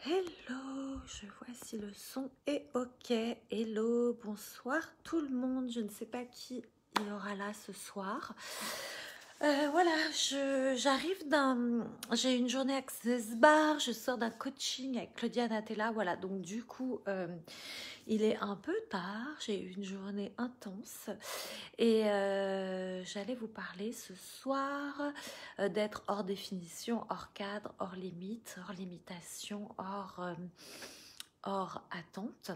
Hello, je vois si le son est ok. Hello, bonsoir tout le monde. Je ne sais pas qui il y aura là ce soir. Voilà, j'ai une journée Access Bar. Je sors d'un coaching avec Claudia Natella. Voilà, donc du coup, il est un peu tard. J'ai eu une journée intense et j'allais vous parler ce soir d'être hors définition, hors cadre, hors limite, hors limitation, hors attente.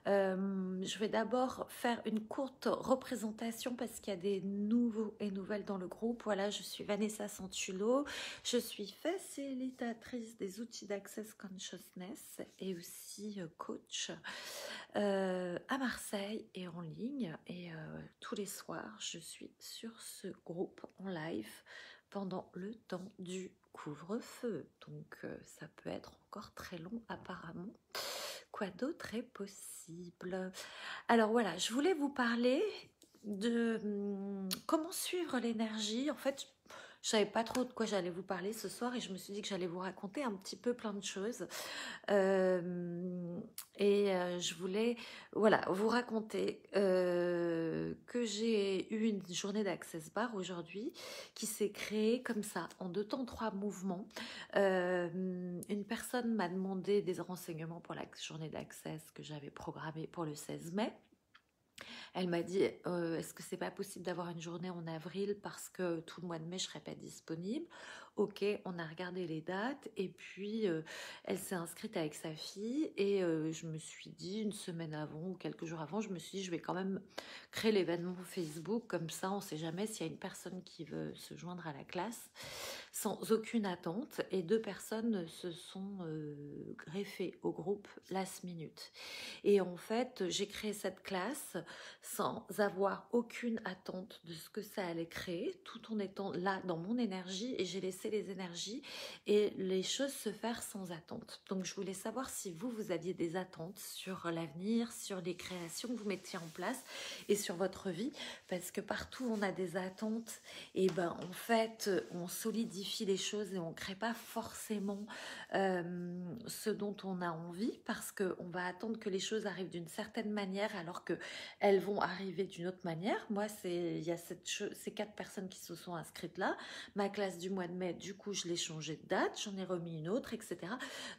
Je vais d'abord faire une courte représentation parce qu'il y a des nouveaux et nouvelles dans le groupe. Voilà, je suis Vanessa Santulo, je suis facilitatrice des outils d'Access Consciousness et aussi coach à Marseille et en ligne. Et tous les soirs, je suis sur ce groupe en live pendant le temps du couvre-feu. Donc ça peut être encore très long apparemment. Quoi d'autre est possible? Alors voilà, je voulais vous parler de comment suivre l'énergie. En fait, je savais pas trop de quoi j'allais vous parler ce soir et je me suis dit que j'allais vous raconter un petit peu plein de choses. Je voulais voilà, vous raconter que j'ai eu une journée d'Access Bar aujourd'hui qui s'est créée comme ça, en 2 temps, 3 mouvements. Une personne m'a demandé des renseignements pour la journée d'Access que j'avais programmée pour le 16 mai. Elle m'a dit est-ce que c'est pas possible d'avoir une journée en avril parce que tout le mois de mai je serai pas disponible. Ok, on a regardé les dates et puis elle s'est inscrite avec sa fille et je me suis dit une semaine avant ou quelques jours avant, je me suis dit je vais quand même créer l'événement Facebook comme ça on sait jamais s'il y a une personne qui veut se joindre à la classe sans aucune attente et 2 personnes se sont greffées au groupe last minute. Et en fait, j'ai créé cette classe sans avoir aucune attente de ce que ça allait créer, tout en étant là dans mon énergie et j'ai laissé les énergies et les choses se faire sans attente. Donc je voulais savoir si vous aviez des attentes sur l'avenir, sur les créations que vous mettiez en place et sur votre vie, parce que partout on a des attentes et ben en fait on solidifie les choses et on crée pas forcément ce dont on a envie parce qu'on va attendre que les choses arrivent d'une certaine manière alors qu'elles vont arriver d'une autre manière. Moi, il y a ces 4 personnes qui se sont inscrites là. Ma classe du mois de mai, du coup, je l'ai changé de date, j'en ai remis une autre, etc.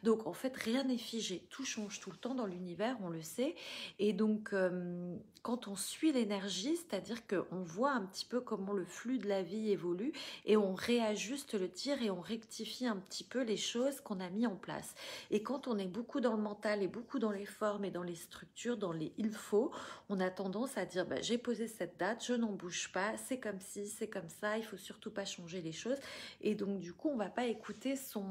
Donc, en fait, rien n'est figé. Tout change tout le temps dans l'univers, on le sait. Et donc, quand on suit l'énergie, c'est-à-dire qu'on voit un petit peu comment le flux de la vie évolue et on réajuste le tir et on rectifie un petit peu les choses qu'on a mis en place. Et quand on est beaucoup dans le mental et beaucoup dans les formes et dans les structures, dans les il faut, on a tendance à dire bah, j'ai posé cette date, je n'en bouge pas, c'est comme ci, c'est comme ça, il faut surtout pas changer les choses. Et donc du coup, on va pas écouter son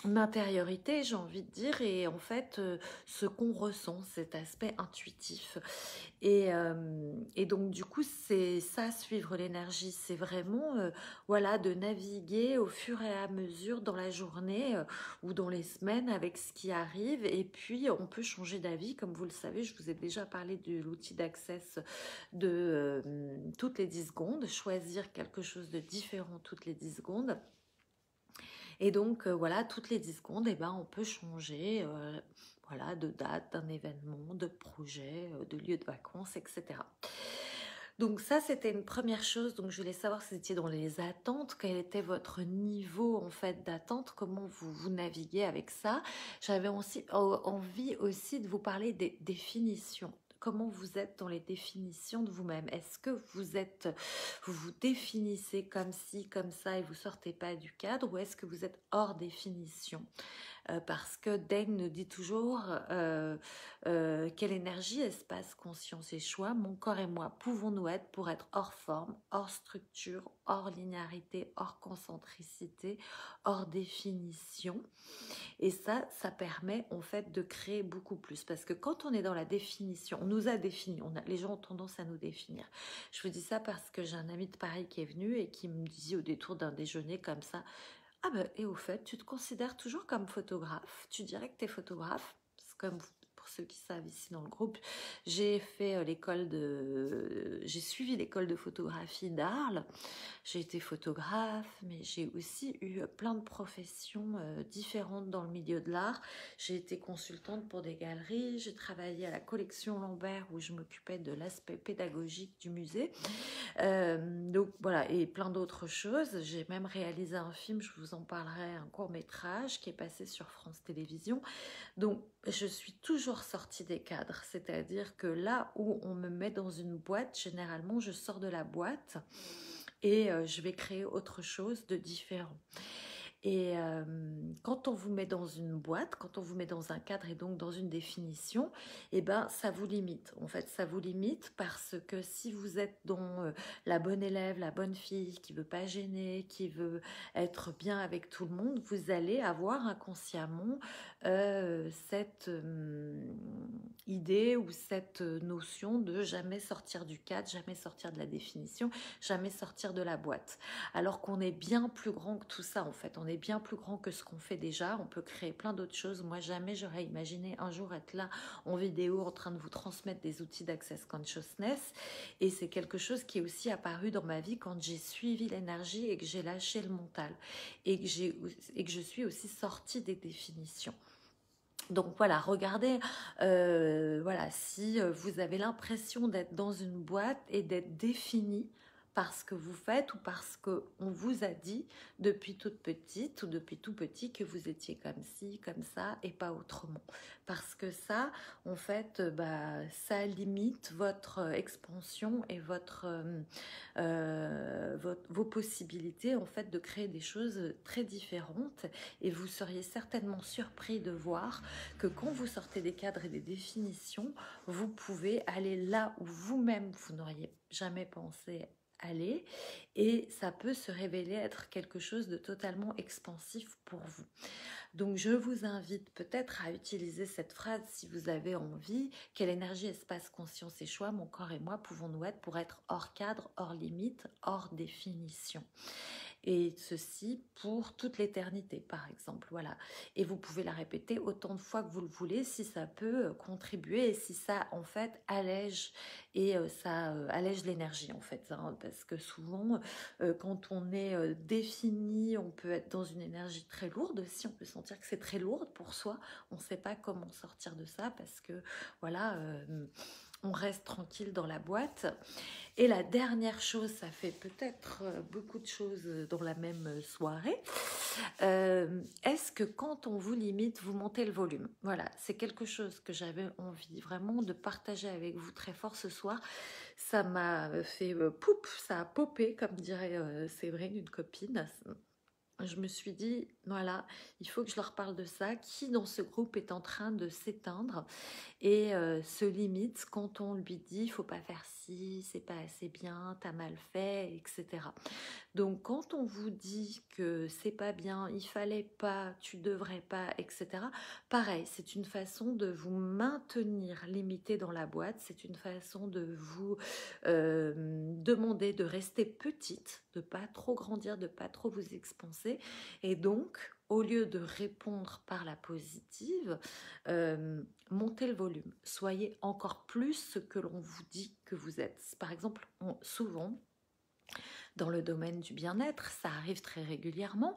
intériorité, j'ai envie de dire, et en fait, ce qu'on ressent, cet aspect intuitif. Et donc du coup c'est ça, suivre l'énergie, c'est vraiment voilà, de naviguer au fur et à mesure dans la journée ou dans les semaines avec ce qui arrive. Et puis on peut changer d'avis, comme vous le savez, je vous ai déjà parlé de l'outil d'access de toutes les 10 secondes, choisir quelque chose de différent toutes les 10 secondes. Et donc voilà, toutes les 10 secondes, eh ben, on peut changer voilà, de date, d'un événement, de projet, de lieu de vacances, etc. Donc ça, c'était une première chose. Donc je voulais savoir si vous étiez dans les attentes, quel était votre niveau en fait d'attente, comment vous naviguez avec ça. J'avais aussi envie aussi de vous parler des définitions. Comment vous êtes dans les définitions de vous-même? Est-ce que vous vous définissez comme ci, comme ça et vous sortez pas du cadre, ou est-ce que vous êtes hors définition? Parce que Dane nous dit toujours quelle énergie, espace, conscience et choix, mon corps et moi pouvons-nous être pour être hors forme, hors structure, hors linéarité, hors concentricité, hors définition. Et ça permet en fait de créer beaucoup plus, parce que quand on est dans la définition, on nous a défini, les gens ont tendance à nous définir. Je vous dis ça parce que j'ai un ami de Paris qui est venu et qui me disait au détour d'un déjeuner comme ça: ah ben, et au fait, tu te considères toujours comme photographe? Tu dirais que tu es photographe? Comme pour ceux qui savent ici dans le groupe, j'ai fait j'ai suivi l'école de photographie d'Arles. J'ai été photographe, mais j'ai aussi eu plein de professions différentes dans le milieu de l'art. J'ai été consultante pour des galeries, j'ai travaillé à la collection Lambert où je m'occupais de l'aspect pédagogique du musée. Donc voilà, et plein d'autres choses. J'ai même réalisé un film, je vous en parlerai, un court-métrage qui est passé sur France Télévisions. Donc je suis toujours sortie des cadres, c'est-à-dire que là où on me met dans une boîte, généralement je sors de la boîte et je vais créer autre chose de différent. Et quand on vous met dans une boîte, quand on vous met dans un cadre et donc dans une définition, eh ben, ça vous limite. En fait, ça vous limite parce que si vous êtes dans la bonne élève, la bonne fille, qui veut pas gêner, qui veut être bien avec tout le monde, vous allez avoir inconsciemment cette idée ou cette notion de jamais sortir du cadre, jamais sortir de la définition, jamais sortir de la boîte. Alors qu'on est bien plus grand que tout ça, en fait. On est bien plus grand que ce qu'on fait déjà. On peut créer plein d'autres choses. Moi, jamais j'aurais imaginé un jour être là en vidéo en train de vous transmettre des outils d'Access Consciousness. Et c'est quelque chose qui est aussi apparu dans ma vie quand j'ai suivi l'énergie et que j'ai lâché le mental. Et que je suis aussi sortie des définitions. Donc voilà, regardez, voilà, si vous avez l'impression d'être dans une boîte et d'être défini par ce que vous faites ou parce qu'on vous a dit depuis toute petite ou depuis tout petit que vous étiez comme ci, comme ça et pas autrement. Parce que ça, en fait, ça limite votre expansion et vos possibilités en fait de créer des choses très différentes et vous seriez certainement surpris de voir que quand vous sortez des cadres et des définitions, vous pouvez aller là où vous-même vous n'auriez jamais pensé aller et ça peut se révéler être quelque chose de totalement expansif pour vous. Donc je vous invite peut-être à utiliser cette phrase si vous avez envie. Quelle énergie, espace, conscience et choix, mon corps et moi pouvons-nous être pour être hors cadre, hors limite, hors définition? Et ceci pour toute l'éternité, par exemple. Voilà. Et vous pouvez la répéter autant de fois que vous le voulez si ça peut contribuer et si ça, en fait, allège et ça allège l'énergie, en fait. Hein, parce que souvent, quand on est défini, on peut être dans une énergie très lourde. Si on peut sentir que c'est très lourd pour soi, on ne sait pas comment sortir de ça parce que, voilà... on reste tranquille dans la boîte. Et la dernière chose, ça fait peut-être beaucoup de choses dans la même soirée. Est-ce que quand on vous limite, vous montez le volume? Voilà, c'est quelque chose que j'avais envie vraiment de partager avec vous très fort ce soir. Ça m'a fait poup, ça a popé, comme dirait Séverine, une copine. Je me suis dit, voilà, il faut que je leur parle de ça. Qui dans ce groupe est en train de s'éteindre et se limite quand on lui dit, il faut pas faire ci, c'est pas assez bien, t'as mal fait, etc. Donc quand on vous dit que c'est pas bien, il fallait pas, tu devrais pas, etc. Pareil, c'est une façon de vous maintenir limité dans la boîte, c'est une façon de vous demander de rester petite, de pas trop grandir, de pas trop vous expanser. Et donc, au lieu de répondre par la positive, montez le volume. Soyez encore plus ce que l'on vous dit que vous êtes. Par exemple, souvent, dans le domaine du bien-être, ça arrive très régulièrement,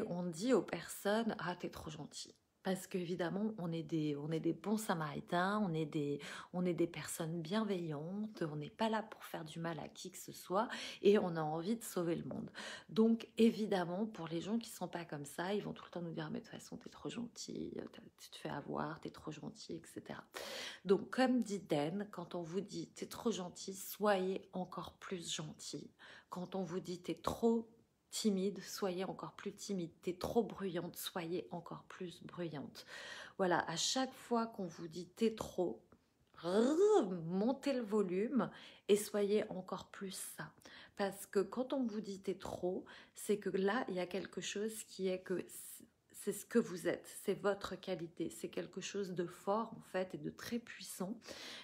on dit aux personnes « Ah, t'es trop gentil ». Parce qu'évidemment, on est des bons samaritains, on est des personnes bienveillantes, on n'est pas là pour faire du mal à qui que ce soit et on a envie de sauver le monde. Donc évidemment, pour les gens qui ne sont pas comme ça, ils vont tout le temps nous dire « Mais de toute façon, t'es trop gentil, tu te fais avoir, t'es trop gentil, etc. » Donc comme dit Den, quand on vous dit « T'es trop gentil », soyez encore plus gentil. Quand on vous dit « T'es trop timide », soyez encore plus timide. T'es trop bruyante, soyez encore plus bruyante. Voilà, à chaque fois qu'on vous dit t'es trop, montez le volume et soyez encore plus ça. Parce que quand on vous dit t'es trop, c'est que là, il y a quelque chose qui est que c'est ce que vous êtes, c'est votre qualité, c'est quelque chose de fort en fait et de très puissant,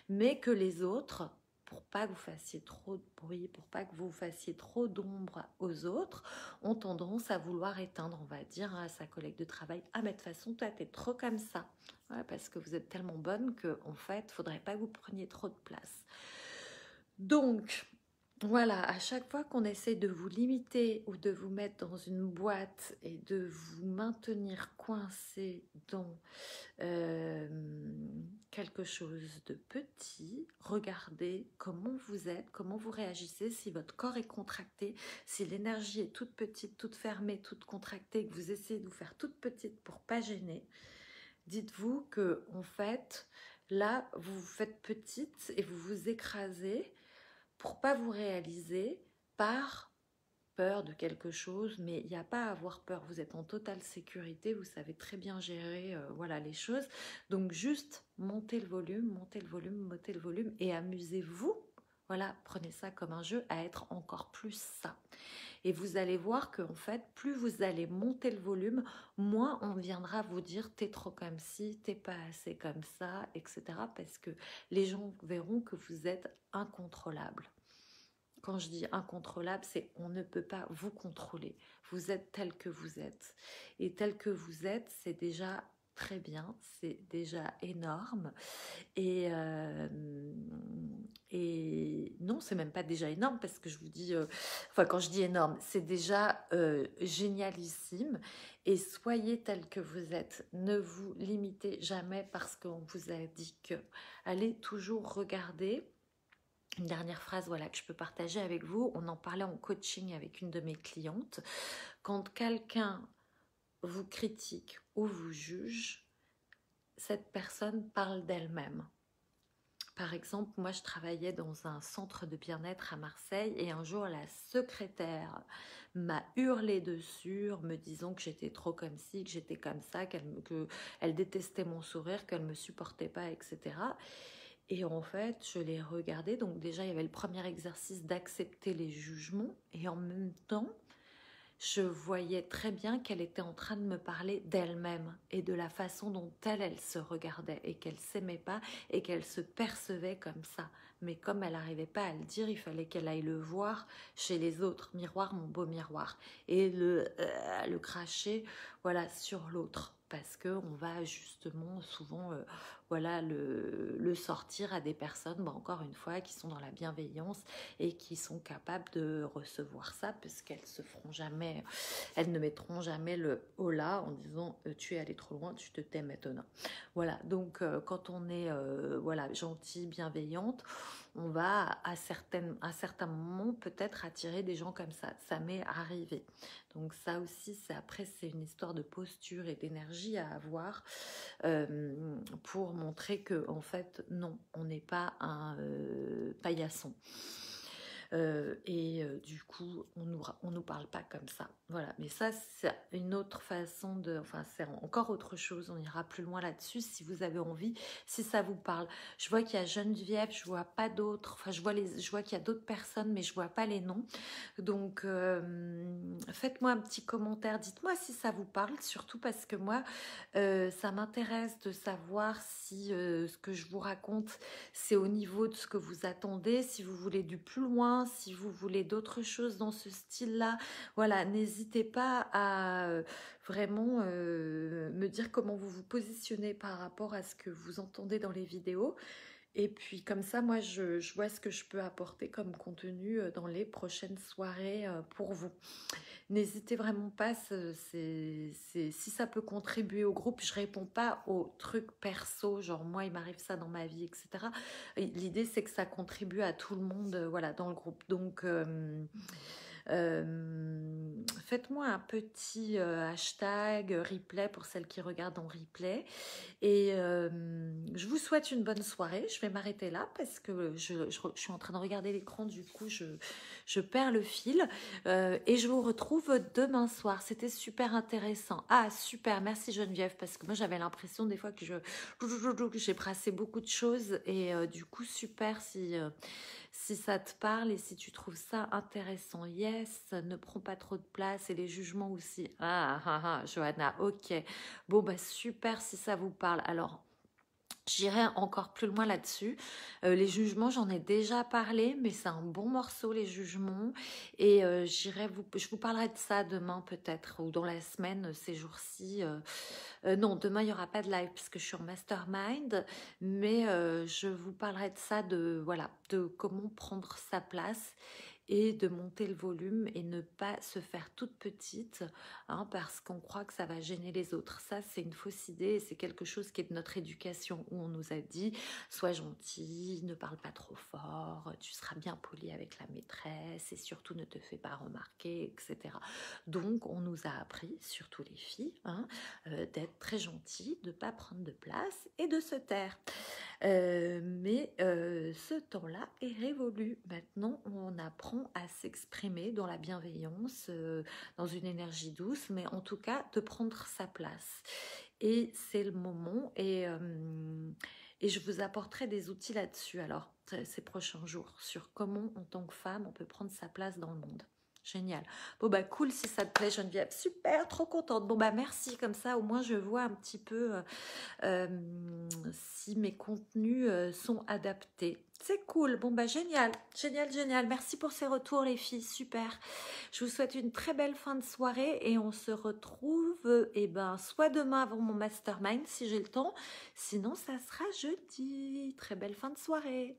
mais que les autres pour pas que vous fassiez trop de bruit, pour pas que vous fassiez trop d'ombre aux autres, ont tendance à vouloir éteindre. On va dire à sa collègue de travail, ah mais de toute façon, toi, t'es trop comme ça. Ouais, parce que vous êtes tellement bonne que, en fait, faudrait pas que vous preniez trop de place. Donc, voilà, à chaque fois qu'on essaie de vous limiter ou de vous mettre dans une boîte et de vous maintenir coincé dans quelque chose de petit, regardez comment vous êtes, comment vous réagissez, si votre corps est contracté, si l'énergie est toute petite, toute fermée, toute contractée, que vous essayez de vous faire toute petite pour pas gêner. Dites-vous que en fait, là, vous vous faites petite et vous vous écrasez pour pas vous réaliser par peur de quelque chose, mais il n'y a pas à avoir peur, vous êtes en totale sécurité, vous savez très bien gérer voilà, les choses, donc juste montez le volume, montez le volume, montez le volume et amusez-vous, voilà, prenez ça comme un jeu à être encore plus ça. Et vous allez voir que en fait, plus vous allez monter le volume, moins on viendra vous dire t'es trop comme ci, t'es pas assez comme ça, etc. Parce que les gens verront que vous êtes incontrôlable. Quand je dis incontrôlable, c'est on ne peut pas vous contrôler. Vous êtes tel que vous êtes. Et tel que vous êtes, c'est déjà très bien, c'est déjà énorme. Et non, c'est même pas déjà énorme parce que je vous dis, enfin quand je dis énorme, c'est déjà génialissime. Et soyez tel que vous êtes. Ne vous limitez jamais parce qu'on vous a dit que. Allez toujours regarder. Une dernière phrase voilà, que je peux partager avec vous. On en parlait en coaching avec une de mes clientes. Quand quelqu'un vous critique ou vous juge, cette personne parle d'elle-même. Par exemple, moi je travaillais dans un centre de bien-être à Marseille et un jour la secrétaire m'a hurlé dessus me disant que j'étais trop comme ci, que j'étais comme ça, qu'elle détestait mon sourire, qu'elle ne me supportait pas, etc. Et en fait, je l'ai regardé. Donc déjà, il y avait le premier exercice d'accepter les jugements. Et en même temps, je voyais très bien qu'elle était en train de me parler d'elle-même et de la façon dont elle se regardait et qu'elle s'aimait pas et qu'elle se percevait comme ça. Mais comme elle n'arrivait pas à le dire, il fallait qu'elle aille le voir chez les autres. Miroir, mon beau miroir. Et le cracher, voilà, sur l'autre. Parce qu'on va justement souvent voilà, le sortir à des personnes, bon, encore une fois, qui sont dans la bienveillance et qui sont capables de recevoir ça, puisqu'elles se feront jamais, elles ne mettront jamais le haut là en disant tu es allé trop loin, tu te tais maintenant. Voilà, donc quand on est voilà, gentille, bienveillante, on va à certains moments peut-être attirer des gens comme ça. Ça m'est arrivé. Donc ça aussi, après, c'est une histoire de posture et d'énergie à avoir pour montrer que en fait, non, on n'est pas un paillasson. Du coup, on nous parle pas comme ça. Voilà, mais ça, c'est une autre façon de... Enfin, c'est encore autre chose, on ira plus loin là-dessus si vous avez envie, si ça vous parle. Je vois qu'il y a Geneviève, je vois pas d'autres, enfin, je vois qu'il y a d'autres personnes, mais je vois pas les noms. Donc, faites-moi un petit commentaire, dites-moi si ça vous parle, surtout parce que moi, ça m'intéresse de savoir si ce que je vous raconte, c'est au niveau de ce que vous attendez, si vous voulez du plus loin, si vous voulez d'autres choses dans ce style-là. Voilà, n'hésitez pas à vraiment me dire comment vous vous positionnez par rapport à ce que vous entendez dans les vidéos. Et puis comme ça, moi, je vois ce que je peux apporter comme contenu dans les prochaines soirées pour vous. N'hésitez vraiment pas, si ça peut contribuer au groupe, je réponds pas aux trucs perso, genre moi il m'arrive ça dans ma vie, etc. L'idée c'est que ça contribue à tout le monde, voilà, dans le groupe. Donc faites-moi un petit hashtag replay pour celles qui regardent en replay. Et je vous souhaite une bonne soirée. Je vais m'arrêter là parce que je suis en train de regarder l'écran. Du coup, je perds le fil. Et je vous retrouve demain soir. C'était super intéressant. Ah, super. Merci Geneviève parce que moi, j'avais l'impression des fois que j'ai brassé beaucoup de choses. Et du coup, super si ça te parle et si tu trouves ça intéressant. Yes, ne prends pas trop de place et les jugements aussi. Ah, Johanna, ok. Bon, bah super si ça vous parle. Alors, J'irai encore plus loin là-dessus. Les jugements, j'en ai déjà parlé, mais c'est un bon morceau, les jugements. Et je vous parlerai de ça demain peut-être, ou dans la semaine, ces jours-ci. Non, demain, il n'y aura pas de live puisque je suis en mastermind, mais je vous parlerai de ça, voilà, de comment prendre sa place et de monter le volume et ne pas se faire toute petite, hein, parce qu'on croit que ça va gêner les autres. Ça, c'est une fausse idée et c'est quelque chose qui est de notre éducation où on nous a dit sois gentil, ne parle pas trop fort, tu seras bien poli avec la maîtresse et surtout ne te fais pas remarquer, etc. Donc, on nous a appris, surtout les filles, hein, d'être très gentil, de ne pas prendre de place et de se taire. Mais ce temps-là est révolu. Maintenant, on apprend à s'exprimer dans la bienveillance, dans une énergie douce, mais en tout cas, de prendre sa place. Et c'est le moment, et je vous apporterai des outils là-dessus, alors, ces prochains jours, sur comment, en tant que femme, on peut prendre sa place dans le monde. Génial. Bon bah cool si ça te plaît Geneviève, super, trop contente. Bon bah merci, comme ça au moins je vois un petit peu si mes contenus sont adaptés. C'est cool, bon bah génial, génial, génial. Merci pour ces retours les filles, super. Je vous souhaite une très belle fin de soirée et on se retrouve soit demain avant mon mastermind si j'ai le temps, sinon ça sera jeudi. Très belle fin de soirée.